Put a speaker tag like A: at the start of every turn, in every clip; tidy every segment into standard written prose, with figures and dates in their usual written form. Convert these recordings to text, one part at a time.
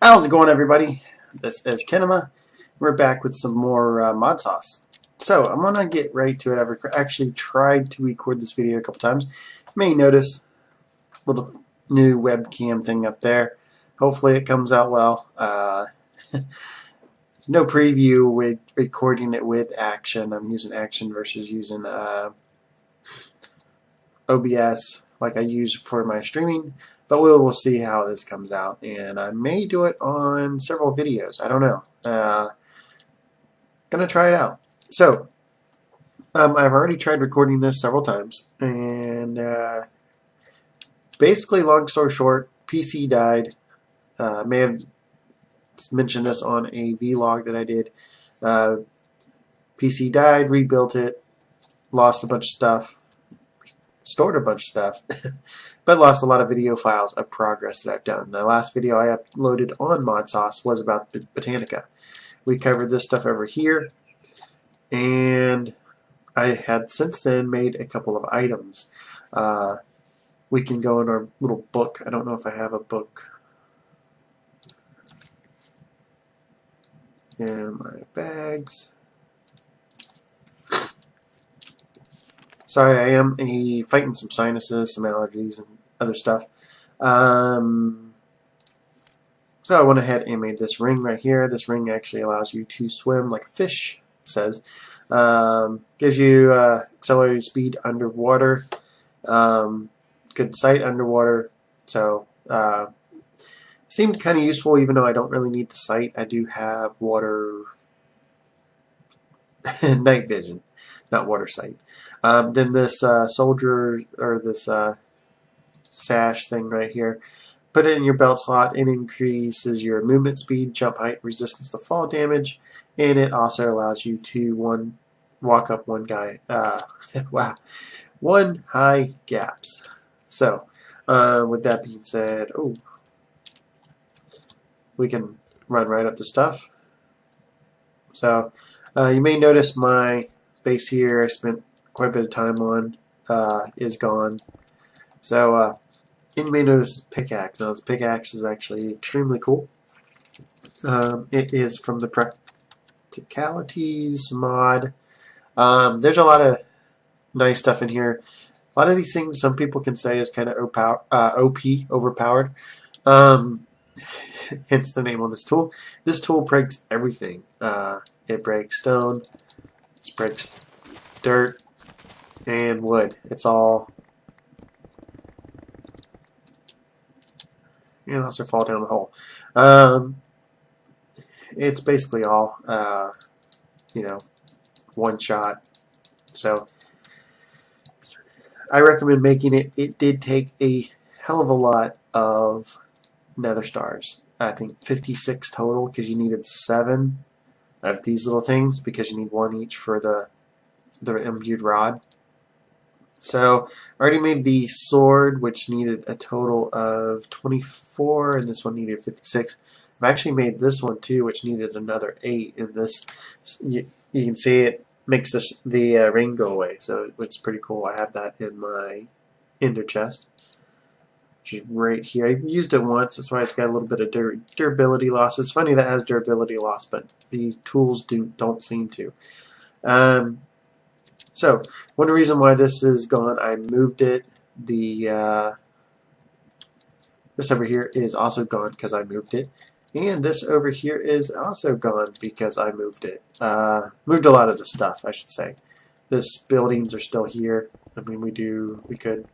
A: How's it going, everybody? This is Kinema. We're back with some more mod sauce. So I'm gonna get right to it. I've actually tried to record this video a couple times. You may notice a little new webcam thing up there. Hopefully it comes out well. No preview with recording it with Action. I'm using Action versus using OBS like I use for my streaming, but we'll see how this comes out, and I may do it on several videos. I don't know. Gonna try it out. So I've already tried recording this several times, and basically, long story short, PC died. May have mentioned this on a vlog that I did. PC died, rebuilt it, lost a bunch of stuff, stored a bunch of stuff, but lost a lot of video files of progress that I've done. The last video I uploaded on Modsauce was about Botanica. We covered this stuff over here, and I had since then made a couple of items. We can go in our little book. I don't know if I have a book in my bags. Sorry, I am fighting some sinuses, some allergies, and other stuff. So I went ahead and made this ring right here. This ring actually allows you to swim like a fish, it says. Gives you accelerated speed underwater, good sight underwater. So seemed kind of useful, even though I don't really need the sight. I do have water night vision, not water sight. Then this soldier, or this sash thing right here, put it in your belt slot. It increases your movement speed, jump height, resistance to fall damage, and it also allows you to walk up one wow, one high gaps. So with that being said, we can run right up to stuff. So you may notice my base here I spent quite a bit of time on is gone. So and you may notice pickaxe. Now this pickaxe is actually extremely cool. It is from the Practicalities mod. There's a lot of nice stuff in here. A lot of these things some people can say is kind of OP, overpowered. Hence the name on this tool. This tool breaks everything. It breaks stone, it breaks dirt, and wood. It's all, and also fall down the hole. It's basically all, one shot. So I recommend making it. It did take a hell of a lot of nether stars. I think 56 total, because you needed 7 of these little things, because you need 1 each for the imbued rod. So I already made the sword, which needed a total of 24, and this one needed 56. I've actually made this one too, which needed another 8. And this, you can see it makes the ring go away, so it's pretty cool. I have that in my ender chest, which is right here. I used it once, that's why it's got a little bit of durability loss. It's funny that has durability loss, but these tools don't seem to. So one reason why this is gone, I moved it. This over here is also gone because I moved it, and this over here is also gone because I moved it. Moved a lot of the stuff, I should say. This buildings are still here. I mean, we could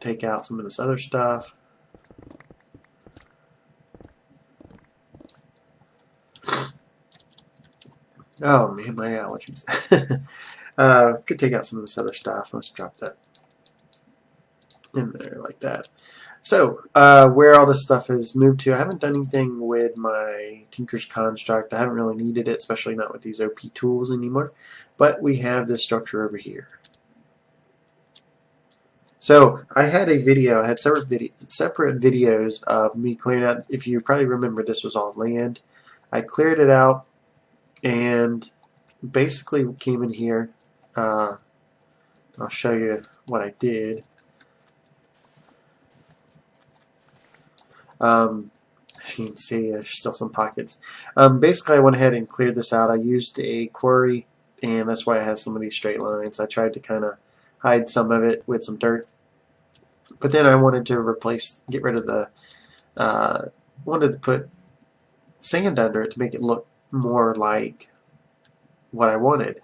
A: take out some of this other stuff. Oh man, my allergies. Could take out some of this other stuff. Let's drop that in there like that. So, where all this stuff has moved to, I haven't done anything with my Tinker's Construct. I haven't really needed it, especially not with these OP tools anymore. But we have this structure over here. So, I had a video, I had separate videos of me clearing out. If you probably remember, this was all land. I cleared it out and basically came in here. I'll show you what I did. as you can see, there's still some pockets. Basically, I went ahead and cleared this out. I used a quarry, and that's why it has some of these straight lines. I tried to kind of hide some of it with some dirt, but then I wanted to get rid of the, wanted to put sand under it to make it look more like what I wanted.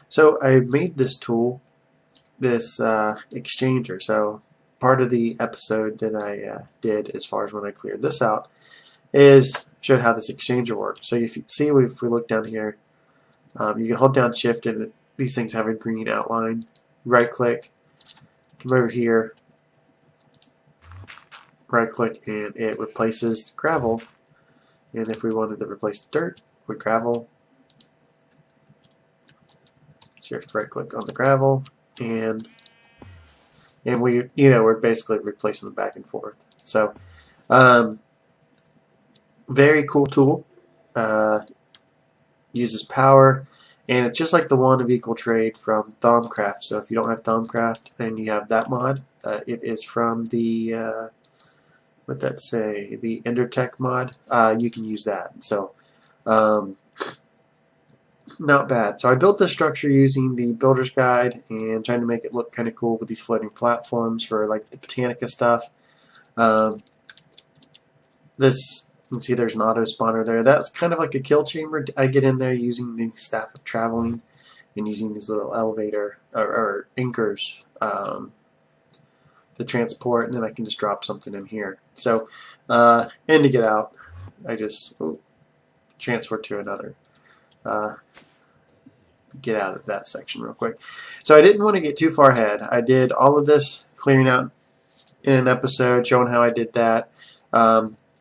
A: So I made this tool, this exchanger. So part of the episode that I did, as far as when I cleared this out, is showed how this exchanger works. So if you see, if we look down here, you can hold down Shift, and these things have a green outline. Right click, come over here, right click, and it replaces the gravel. And if we wanted to replace the dirt with gravel, Shift right click on the gravel, and we're basically replacing them back and forth. So very cool tool. Uses power, and it's just like the one of equal trade from Thaumcraft. So if you don't have Thaumcraft and you have that mod, it is from the what that say, the Endertech mod. You can use that. So not bad. So I built this structure using the builder's guide and trying to make it look kind of cool with these floating platforms for like the Botanica stuff. This, you can see there's an auto spawner there. That's kind of like a kill chamber. I get in there using the Staff of Traveling and using these little elevator or anchors to transport, and then I can just drop something in here. So, and to get out, I just transfer to another. Get out of that section real quick. So I didn't want to get too far ahead. I did all of this clearing out in an episode showing how I did that.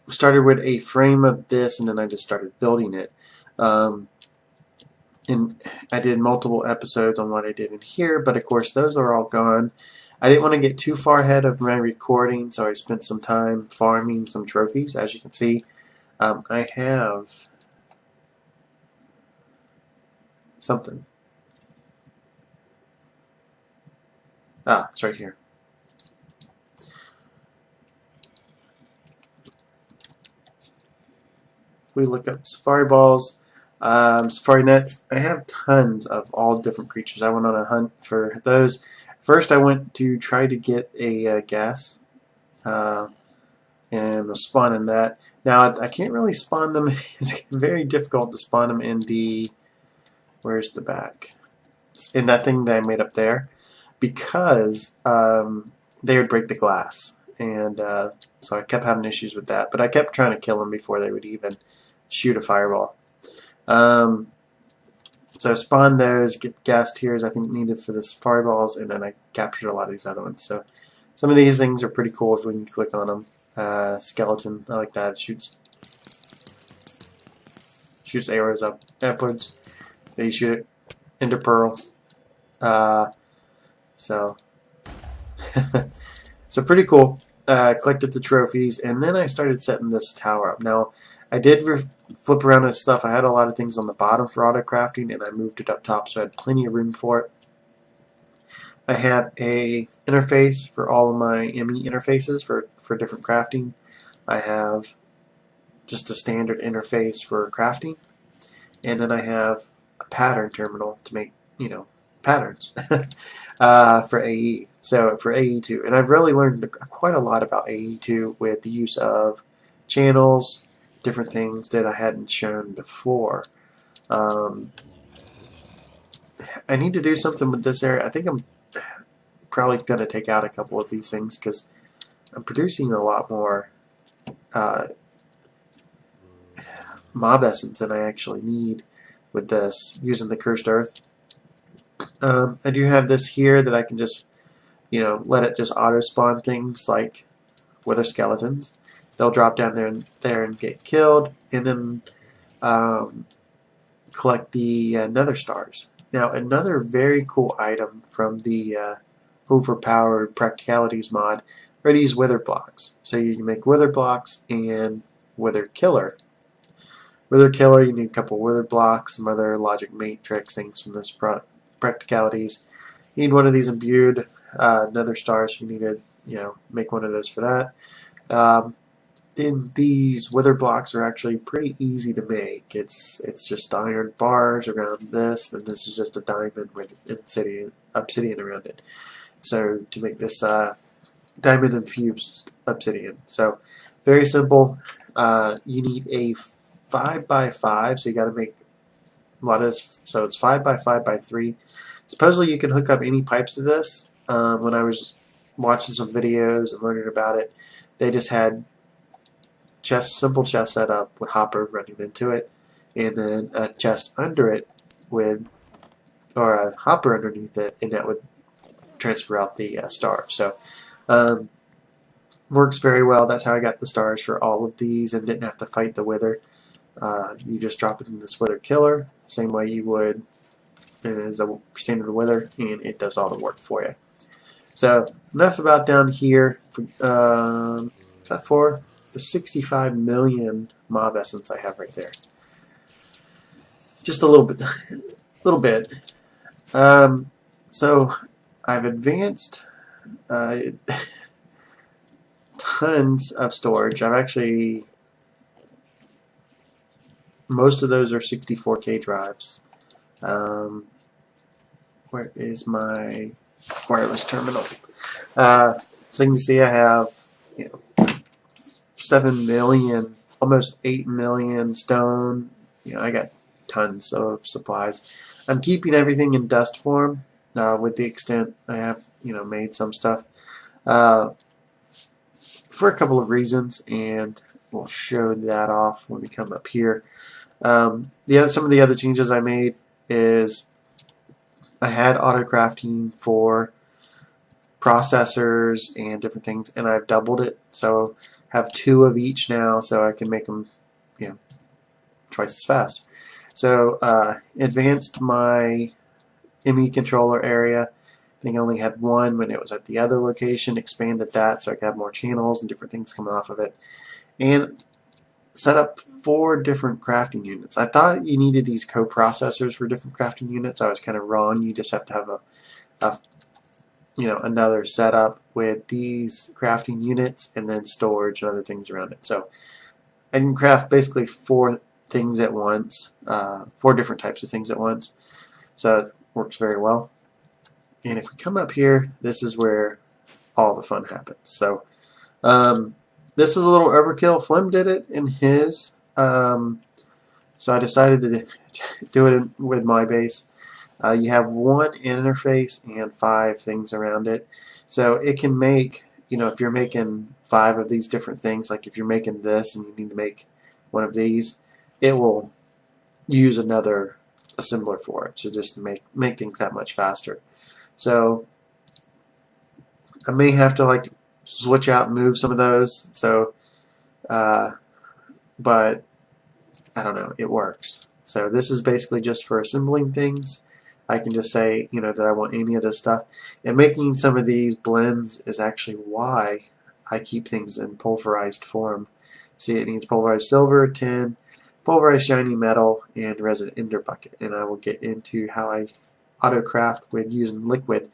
A: Started with a frame of this, and then I just started building it. And I did multiple episodes on what I did in here, but of course those are all gone. I didn't want to get too far ahead of my recording, so I spent some time farming some trophies. As you can see, I have something. It's right here. We look up safari balls, safari nets. I have tons of all different creatures. I went on a hunt for those. First, I went to try to get a gas, and was spawning that. Now, I can't really spawn them. It's very difficult to spawn them in the, where's the back? In that thing that I made up there, because they would break the glass, and so I kept having issues with that. But I kept trying to kill them before they would even shoot a fireball. So I spawned those, get gas tiers I think needed for the fireballs, and then I captured a lot of these other ones. So some of these things are pretty cool if we can click on them. Skeleton, I like that. It shoots arrows upwards. They shoot it into pearl. So pretty cool. Collected the trophies, and then I started setting this tower up. Now, I did flip around this stuff. I had a lot of things on the bottom for autocrafting, and I moved it up top, so I had plenty of room for it. I have a interface for all of my ME interfaces for different crafting. I have just a standard interface for crafting, and then I have a pattern terminal to make, patterns for AE. So for AE2, and I've really learned quite a lot about AE2 with the use of channels, different things that I hadn't shown before. I need to do something with this area. I think I'm probably going to take out a couple of these things because I'm producing a lot more mob essence than I actually need with this, using the cursed earth. I do have this here that I can just, let it just auto spawn things like wither skeletons. They'll drop down there and get killed, and then collect the nether stars. Now, another very cool item from the overpowered practicalities mod are these wither blocks. So you can make wither blocks and wither killer. Wither killer, you need a couple wither blocks, some other logic matrix things from this practicalities. You need one of these imbued nether stars. So you need to make one of those for that. then these wither blocks are actually pretty easy to make. It's just iron bars around this, and this is just a diamond with obsidian around it. So to make this diamond infused obsidian. So very simple. You need a 5x5, so you got to make a lot of this. So it's 5x5x3. Supposedly you can hook up any pipes to this. When I was watching some videos and learning about it, they just had simple chest set up with hopper running into it, and then a chest under it or a hopper underneath it, and that would transfer out the stars. So works very well. That's how I got the stars for all of these and didn't have to fight the wither. You just drop it in this wither killer, same way you would as a standard wither, and it does all the work for you. So enough about down here. Except for the 65 million mob essence I have right there. Just a little bit, so I've advanced tons of storage. I've actually, most of those are 64K drives. Where is my wireless terminal? So you can see I have 7 million, almost 8 million stone. I got tons of supplies. I'm keeping everything in dust form, with the extent I have made some stuff for a couple of reasons, and we'll show that off when we come up here. Some of the other changes I made is I had autocrafting for processors and different things, and I've doubled it, so have 2 of each now, so I can make them twice as fast. So advanced my ME controller area. I think I only had 1 when it was at the other location. Expanded that so I could have more channels and different things coming off of it, and set up 4 different crafting units. I thought you needed these co-processors for different crafting units. I was kind of wrong. You just have to have another setup with these crafting units and then storage and other things around it. So I can craft basically 4 things at once, 4 different types of things at once. So it works very well. And if we come up here, this is where all the fun happens. So this is a little overkill. Flem did it in his, so I decided to do it with my base. You have 1 interface and 5 things around it. So it can make, if you're making 5 of these different things, like if you're making this and you need to make 1 of these, it will use another assembler for it to just make things that much faster. So I may have to switch out and move some of those. So, but I don't know, it works. So this is basically just for assembling things. I can just say, that I want any of this stuff. And making some of these blends is actually why I keep things in pulverized form. See, it needs pulverized silver, tin, pulverized shiny metal, and resin ender bucket. And I will get into how I autocraft with using liquid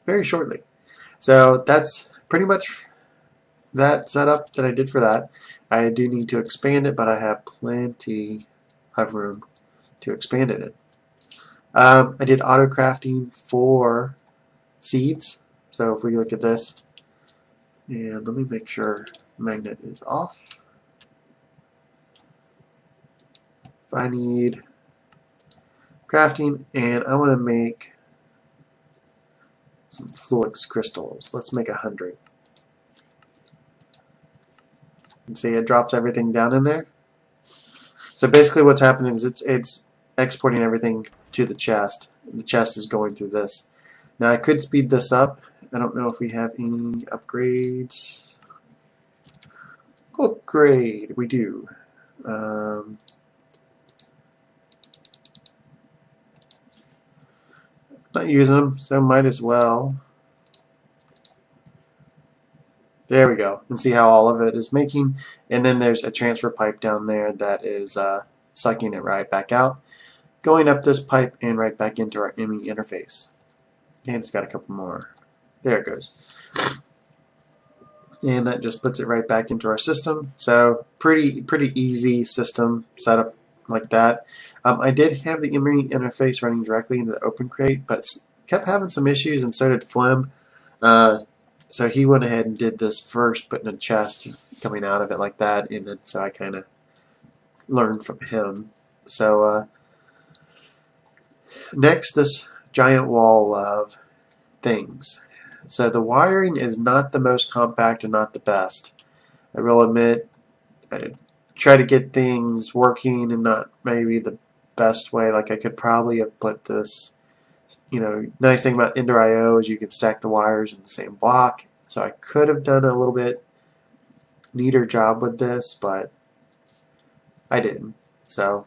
A: very shortly. So that's pretty much that setup that I did for that. I do need to expand it, but I have plenty of room to expand it in. I did autocrafting for seeds. So if we look at this, and let me make sure magnet is off. If I need crafting and I want to make some fluix crystals, let's make 100. You can see it drops everything down in there. So basically what's happening is it's exporting everything to the chest. The chest is going through this. Now I could speed this up. I don't know if we have any upgrades. Upgrade, we do. Not using them, so might as well. There we go. And see how all of it is making. And then there's a transfer pipe down there that is sucking it right back out, going up this pipe and right back into our ME interface. And it's got a couple more. There it goes. and that just puts it right back into our system. So pretty easy system setup like that. I did have the Emery interface running directly into the OpenCrate, but kept having some issues, and so did Phlegm. So he went ahead and did this first, putting a chest coming out of it like that, and then so I kind of learned from him. So next, this giant wall of things. So the wiring is not the most compact and not the best. I will admit, I try to get things working and not maybe the best way. Like I could probably have put this, you know, nice thing about Ender IO is you can stack the wires in the same block. So I could have done a little bit neater job with this, but I didn't. So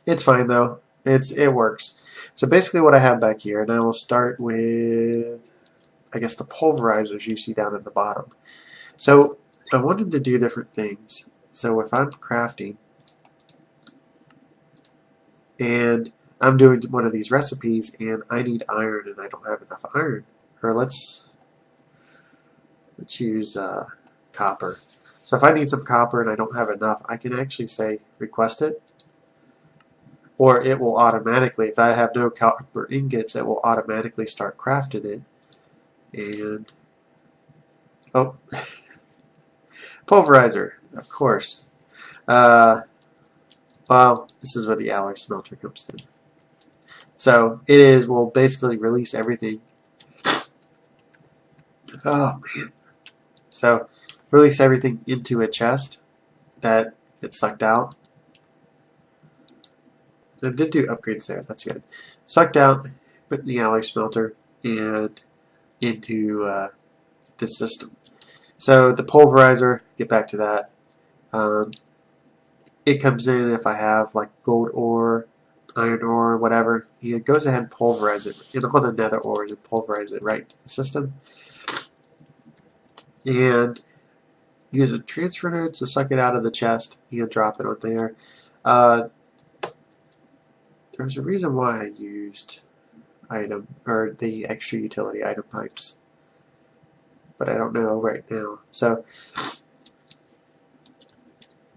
A: it's fine though. It works. So basically what I have back here, and I will start with, I guess, the pulverizers you see down at the bottom. So I wanted to do different things. So if I'm crafting and I'm doing one of these recipes and I need iron and I don't have enough iron, or let's use copper. So if I need some copper and I don't have enough, I can actually say request it, or it will automatically, if I have no copper ingots, it will automatically start crafting it. And oh, pulverizer, of course. Well, this is where the alloy smelter comes in. So it will basically release everything. Oh man. So release everything into a chest that gets sucked out. I did do upgrades there, that's good. Sucked out, put in the alloy smelter, and into this system. So the pulverizer, get back to that. It comes in if I have like gold ore, iron ore, whatever. It goes ahead and pulverize it in all the nether ores and pulverize it right to the system. And use a transfer node to suck it out of the chest and drop it on there. There's a reason why I used the extra utility item pipes, but I don't know right now. So,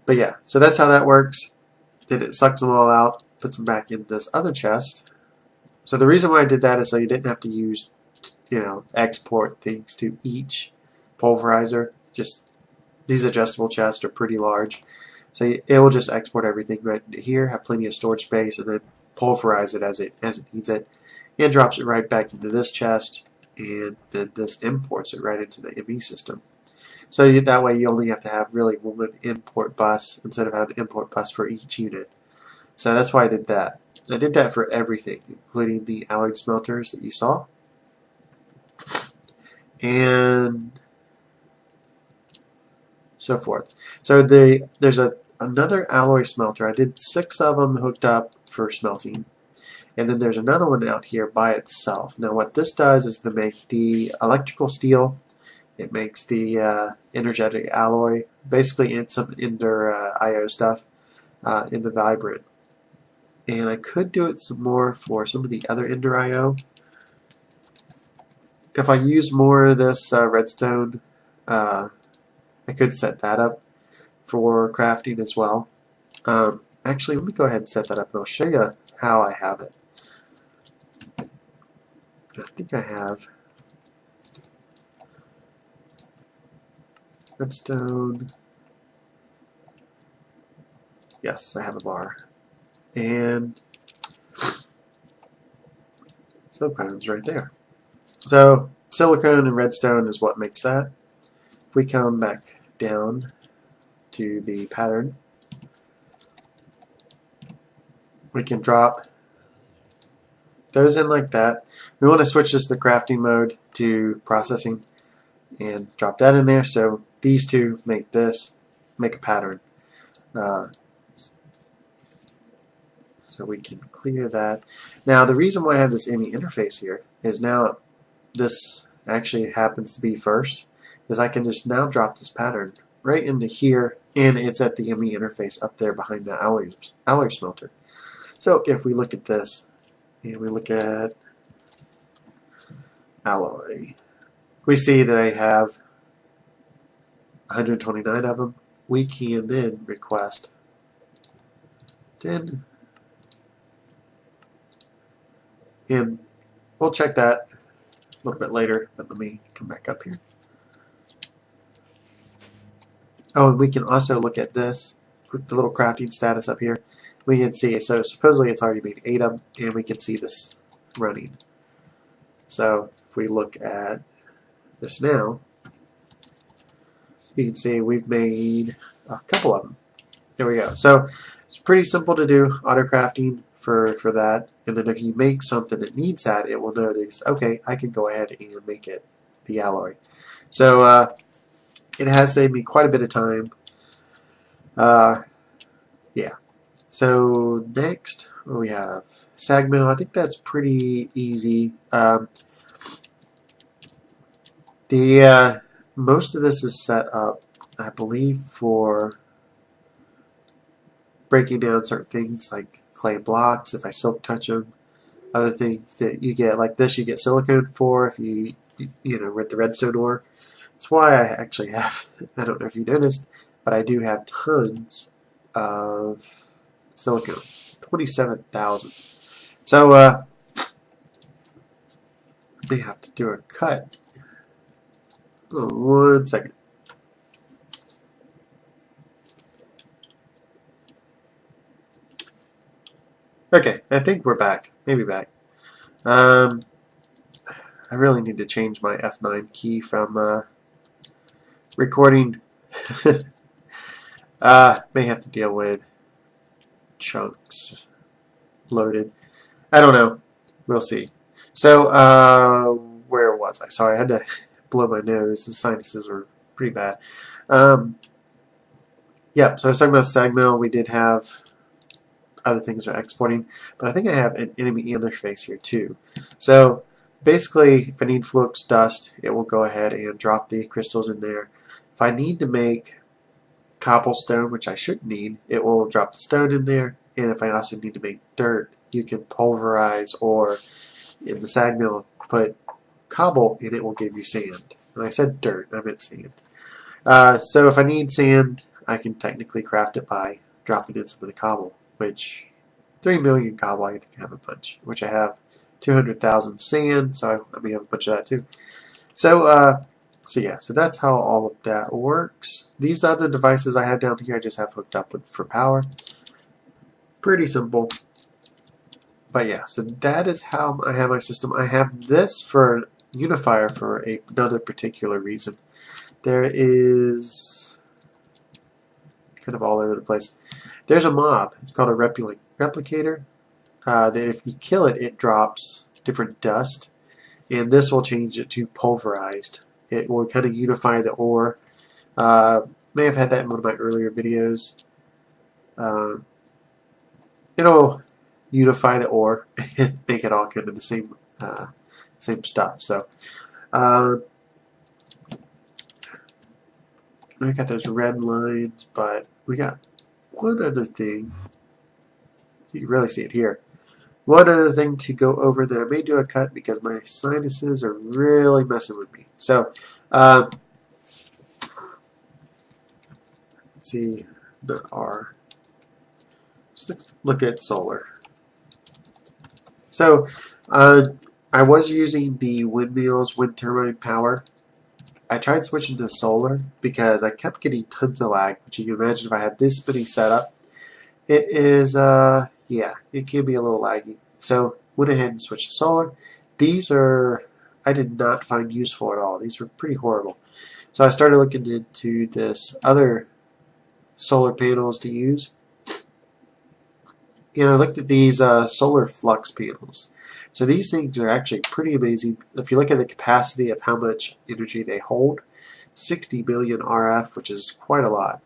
A: but yeah, so that's how that works. Then it sucks them all out, puts them back in this other chest. So the reason why I did that is so you didn't have to use, you know, export things to each pulverizer. Just these adjustable chests are pretty large, so it will just export everything right into here, have plenty of storage space, and then pulverize it as it needs it, and drops it right back into this chest, and then this imports it right into the ME system. So that way you only have to have really one import bus instead of having an import bus for each unit. So that's why I did that. I did that for everything, including the alloyed smelters that you saw. And so forth. So there's another alloy smelter. I did 6 of them hooked up for smelting. And then there's another one out here by itself. Now what this does is to make the electrical steel. It makes the energetic alloy. Basically it's some Ender IO stuff in the Vibrant. And I could do it some more for some of the other Ender IO. If I use more of this redstone, I could set that up for crafting as well. Actually, let me go ahead and set that up and I'll show you how I have it. I think I have redstone. Yes, I have a bar. And silicone's right there. So silicone and redstone is what makes that. If we come back down to the pattern, we can drop those in like that. We want to switch this to crafting mode to processing and drop that in there. So these two make a pattern. So we can clear that. Now the reason why I have this ME interface here is now this actually happens to be first, is I can just now drop this pattern right into here, and it's at the ME interface up there behind the alloy smelter. So if we look at this and we look at alloy, we see that I have 129 of them. We can then request 10, and we'll check that a little bit later, but let me come back up here. Oh, and we can also look at this, click the little crafting status up here. We can see, so supposedly it's already made 8 of them, and we can see this running. So if we look at this now, you can see we've made a couple of them. There we go. So it's pretty simple to do autocrafting for that. And then if you make something that needs that, it will notice, okay, I can go ahead and make it the alloy. So it has saved me quite a bit of time. Yeah. So next, what do we have? Sag mill. I think that's pretty easy. Most of this is set up, I believe, for breaking down certain things like clay blocks if I silk touch them. Other things that you get, like this, you get silicone for if you know, with the redstone ore. That's why I actually have, I don't know if you noticed, but I do have tons of silicone, 27,000. So I may have to do a cut. Oh, 1 second. Okay, I think we're back. Maybe back. I really need to change my F9 key from recording. May have to deal with chunks loaded. I don't know. We'll see. So, where was I? Sorry, I had to blow my nose. The sinuses were pretty bad. Yeah, so I was talking about sag mill. We did have other things for exporting, but I think I have an enemy interface here too. So basically, if I need flux dust, it will go ahead and drop the crystals in there. If I need to make cobblestone, which I shouldn't need, it will drop the stone in there. And if I also need to make dirt, you can pulverize, or in the sag mill, put cobble and it will give you sand. And I said dirt, I meant sand. So if I need sand, I can technically craft it by dropping in some of the cobble, which 3 million cobble, I think I have a bunch, which I have 200,000 sand, so I may have a bunch of that too. So yeah, so that's how all of that works. These other devices I have down here, I just have hooked up for power. Pretty simple. But yeah, so that is how I have my system. I have this for unifier for another particular reason. There is kind of all over the place. There's a mob. It's called a replicator. That if you kill it, it drops different dust, and this will change it to pulverized. It will kind of unify the ore. May have had that in one of my earlier videos. It'll unify the ore and make it all kind of the same stuff. So I got those red lines, but we got one other thing. You can really see it here. One other thing to go over that I may do a cut because my sinuses are really messing with me. So let's see, not R. Let's look at solar. So I was using the windmills, wind turbine power. I tried switching to solar because I kept getting tons of lag, which you can imagine if I had this many set up. It is, yeah, it can be a little laggy. So went ahead and switched to solar. These are, I did not find useful at all. These were pretty horrible. So I started looking into this other solar panels to use. And I looked at these solar flux panels. So these things are actually pretty amazing. If you look at the capacity of how much energy they hold, 60 million RF, which is quite a lot.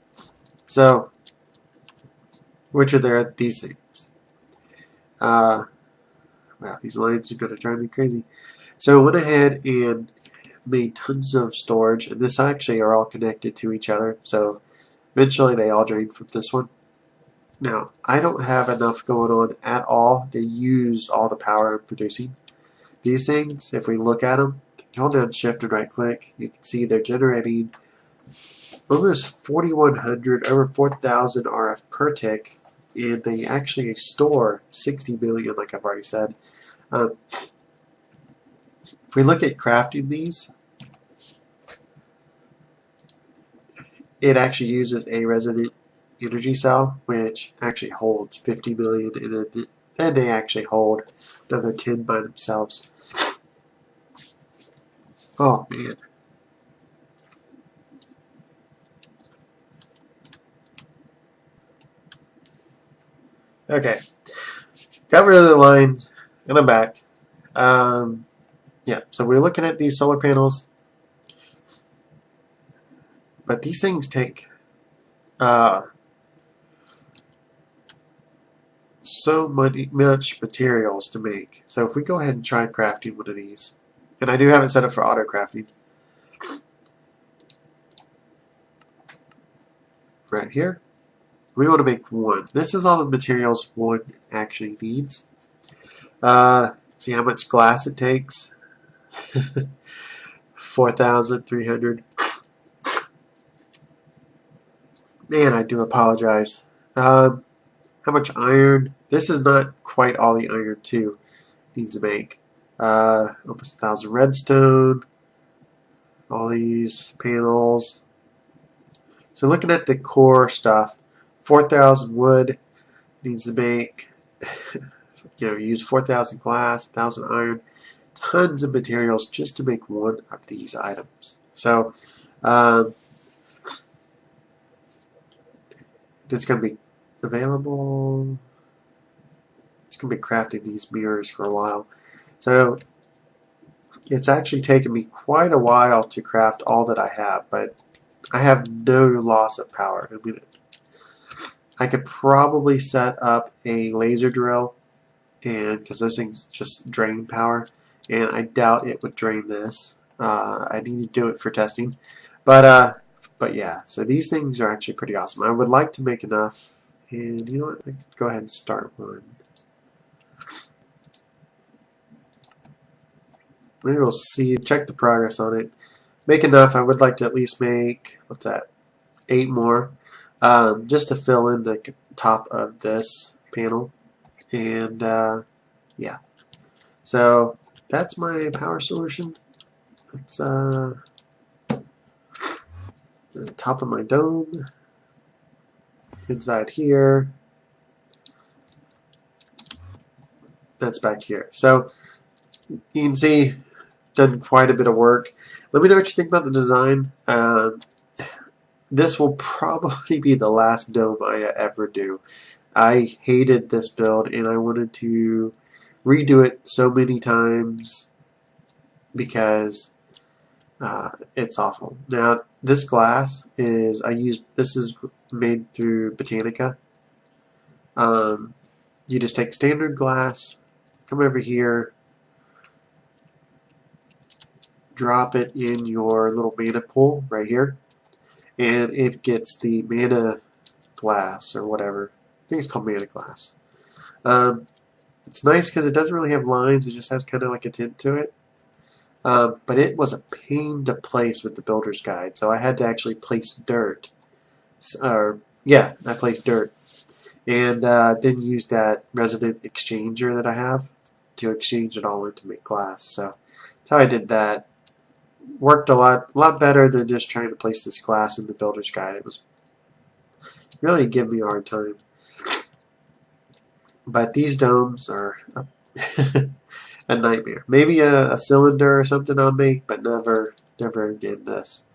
A: So, which are there? These things. Wow, these lines are going to drive me crazy. So I went ahead and made tons of storage, and this actually are all connected to each other. So eventually they all drain from this one. Now, I don't have enough going on at all to use all the power I'm producing. These things, if we look at them, hold down shift and right click, you can see they're generating almost 4,100, over 4,000 RF per tick, and they actually store 60 million, like I've already said. If we look at crafting these, it actually uses a resonant energy cell, which actually holds 50 million in it, and they actually hold another 10 by themselves. Oh man. Okay, got rid of the lines, and I'm back. Yeah, so we're looking at these solar panels, but these things take so much materials to make. So if we go ahead and try crafting one of these, and I do have it set up for auto crafting right here, we want to make one. This is all the materials one actually needs. See how much glass it takes? 4,300. Man, I do apologize. How much iron? This is not quite all the iron too needs to make. Almost 1,000 redstone. All these panels. So looking at the core stuff, 4,000 wood needs to make. Use 4,000 glass, 1,000 iron, tons of materials just to make one of these items. So it's going to be available. It's going to be crafting these mirrors for a while. So it's actually taken me quite a while to craft all that I have, but I have no loss of power. I mean, I could probably set up a laser drill, and because those things just drain power, and I doubt it would drain this. I need to do it for testing, but yeah. So these things are actually pretty awesome. I would like to make enough, and you know what? I could go ahead and start one. Maybe we'll see. Check the progress on it. Make enough. I would like to at least make, what's that? 8 more, just to fill in the top of this panel. And yeah, so that's my power solution. That's the top of my dome. Inside here, that's back here. So you can see, done quite a bit of work. Let me know what you think about the design. This will probably be the last dome I ever do. I hated this build, and I wanted to redo it so many times because it's awful. Now, this glass is this is made through Botanica. You just take standard glass, come over here, drop it in your little mana pool right here, and it gets the mana glass or whatever. I think it's called mana glass. It's nice because it doesn't really have lines, it just has kind of like a tint to it. But it was a pain to place with the builder's guide, so I had to actually place dirt. Yeah, I placed dirt. And then use that resonant exchanger that I have to exchange it all into make glass. So that's how I did that. Worked a lot better than just trying to place this glass in the builder's guide. It was really giving me a hard time. But these domes are a nightmare. Maybe a cylinder or something I'll make, but never again this.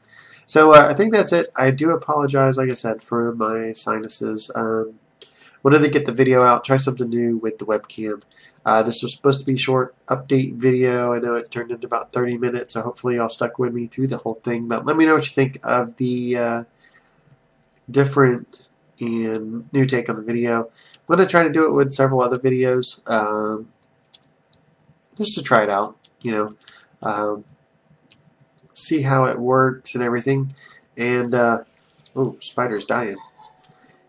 A: So I think that's it. I do apologize, like I said, for my sinuses. Wanted to get the video out, try something new with the webcam. This was supposed to be a short update video. I know it turned into about 30 minutes, so hopefully y'all stuck with me through the whole thing. But let me know what you think of the different and new take on the video. I'm going to try to do it with several other videos, just to try it out, see how it works and everything. And oh, spider's dying.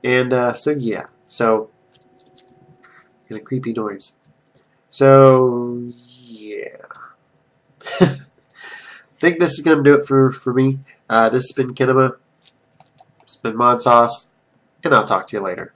A: And so yeah, so and a creepy noise. So yeah, I think this is gonna do it for me. This has been Kinema. been Modsauce, and I'll talk to you later.